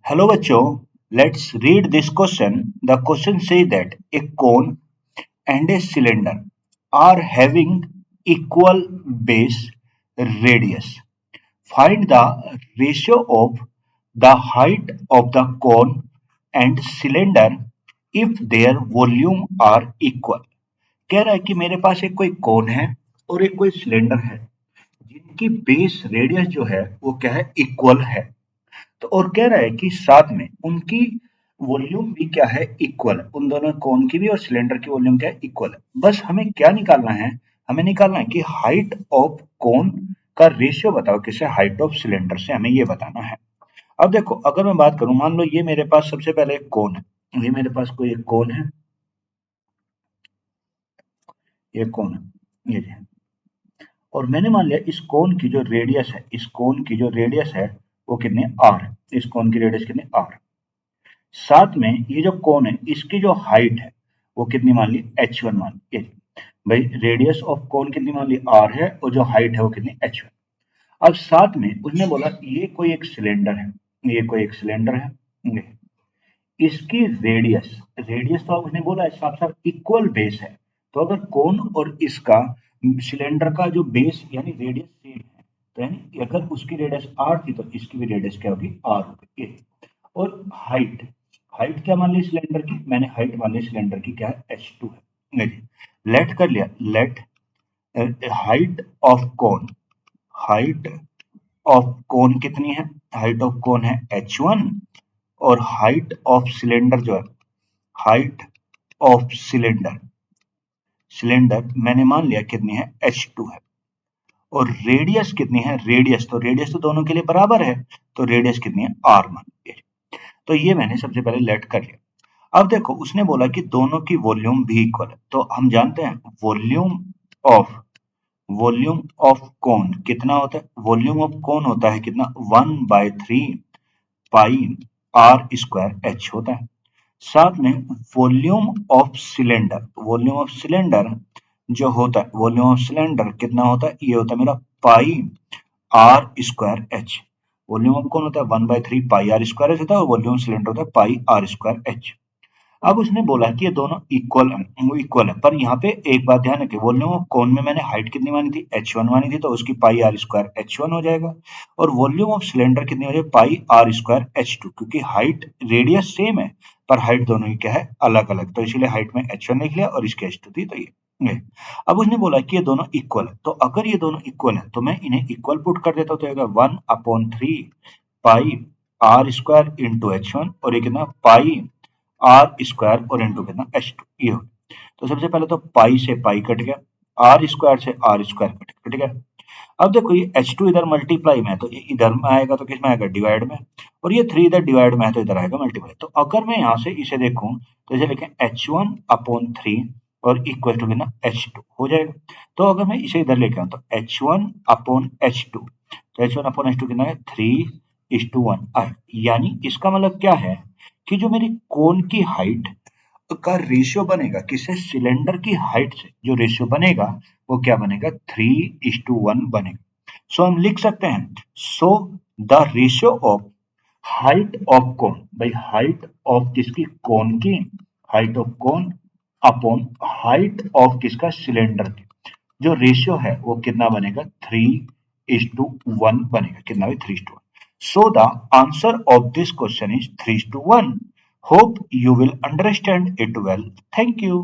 Hello बच्चों, let's read this question. The question say that A cone and a cylinder are having equal base radius. Find the ratio of the height of the cone and cylinder if their volume are equal. कह रहा है कि मेरे पास एक कोई कोन है और एक कोई सिलेंडर है जिनकी बेस रेडियस जो है वो क्या है, इक्वल है. तो और कह रहा है कि साथ में उनकी वॉल्यूम भी क्या है, इक्वल है. उन दोनों कोन की भी और सिलेंडर की वॉल्यूम क्या है, इक्वल है. बस हमें क्या निकालना है, हमें निकालना है कि हाइट ऑफ कोन का रेशियो बताओ किसे, हाइट ऑफ सिलेंडर से हमें ये बताना है. अब देखो, अगर मैं बात करूं, मान लो ये मेरे पास सबसे पहले एक कोन है. ये मेरे पास कोई एक कोन है, ये कोन है, ये है. और मैंने मान लिया इस कोन की जो रेडियस है, इस कोन की जो रेडियस है वो कितनी आर है. इस कोन की रेडियस कितनी आर. साथ में ये जो कोन है इसकी जो हाइट है वो कितनी मान ली, h1 मान ली. भाई रेडियस ऑफ कोन कितनी मान ली, r है, और जो हाइट है वो कितनी, h1. अब साथ में उसने बोला ये कोई एक सिलेंडर है, ये कोई एक सिलेंडर है, ये. इसकी रेडियस, रेडियस तो उसने बोला है साफ साफ इक्वल बेस है. तो अगर कोन और इसका सिलेंडर का जो बेस यानी रेडियस सेम है, तो यानी अगर उसकी रेडियस r थी तो इसकी भी रेडियस क्या होगी, r होगी. ये. और हाइट, हाइट क्या मान ली सिलेंडर की, मैंने हाइट मान ली सिलेंडर की क्या है, h2 है. नहीं, लेट कर लिया, let height of cone, height of cone कितनी है, हाइट ऑफ कोन है h1, और हाइट ऑफ सिलेंडर जो है, हाइट ऑफ सिलेंडर, सिलेंडर मैंने मान लिया कितनी है, h2 है. और रेडियस कितनी है, रेडियस तो दोनों के लिए बराबर है, तो रेडियस कितनी है, r मान लिया. तो ये मैंने सबसे पहले लेट कर लिया. अब देखो उसने बोला कि दोनों की वॉल्यूम भी इक्वल है, तो हम जानते हैं ऑफ वॉल्यूम ऑफ कोन कितना होता है, वॉल्यूम ऑफ कोन होता है कितना, 1/3 पाई आर स्क्वायर एच होता है. साथ में volume of cylinder, volume of cylinder जो होता है, वॉल्यूम ऑफ सिलेंडर कितना होता है, ये होता है मेरा pi R square H. Volume of कौन होता है, 1/3 पाई आर स्क्वायर एच होता है, और वॉल्यूम सिलेंडर होता है पाई आर स्क्वायर एच. अब उसने बोला कि ये दोनों इक्वल है, वो इक्वल है, पर यहाँ पे एक बात ध्यान रखिए, वॉल्यूम ऑफ कोन में मैंने हाइट कितनी मानी थी, h1 मानी थी, तो उसकी पाई आर स्क्वायर h1 हो जाएगा. और वॉल्यूम ऑफ सिलेंडर कितनी हो जाएगी, पाई आर स्क्वायर h2, क्योंकि हाइट रेडियस सेम है पर हाइट दोनों की क्या है, अलग अलग, तो इसीलिए हाइट में h1 लिख लिया और इसकी h2 थी, तो ये. अब उसने बोला कि ये दोनों इक्वल है, तो अगर ये दोनों इक्वल है तो मैं इन्हें इक्वल पुट कर देता हूँ, तो 1/3 पाई आर स्क्वायर इंटू h1, और ये कितना, पाई आर स्क्वायर और इंटू कितना, h2, ये हो. तो सबसे पहले तो पाई से पाई कट गया, आर स्क्वायर से आर स्क्वायर कट गया. अब देखो ये h2 इधर मल्टीप्लाई में है, तो ये इधर में आएगा तो किस में आएगा, डिवाइड में. और ये 3 इधर डिवाइड में है तो इधर आएगा मल्टीप्लाई. तो अगर मैं यहाँ से इसे देखूं तो इसे लिखें h1/3 और इक्वल टू कितना, h2 हो जाएगा. तो अगर मैं इसे इधर लेके आऊं तो h1/h2, तो h1/h2 कितना है, 3:1 आए. यानी इसका मतलब क्या है कि जो मेरी कोन की हाइट का रेशियो बनेगा किससे, सिलेंडर की हाइट से जो रेशियो बनेगा वो क्या बनेगा, 3:1 बनेगा. सो हम लिख सकते हैं, so the ratio of height of cone, भाई हाइट ऑफ किसकी, कोन की, height of cone upon height of किसका, सिलेंडर की, जो रेशियो है वो कितना बनेगा, 3:1 बनेगा. कितना भी 3:1. So the answer of this question is 3:1. Hope you will understand it well. Thank you.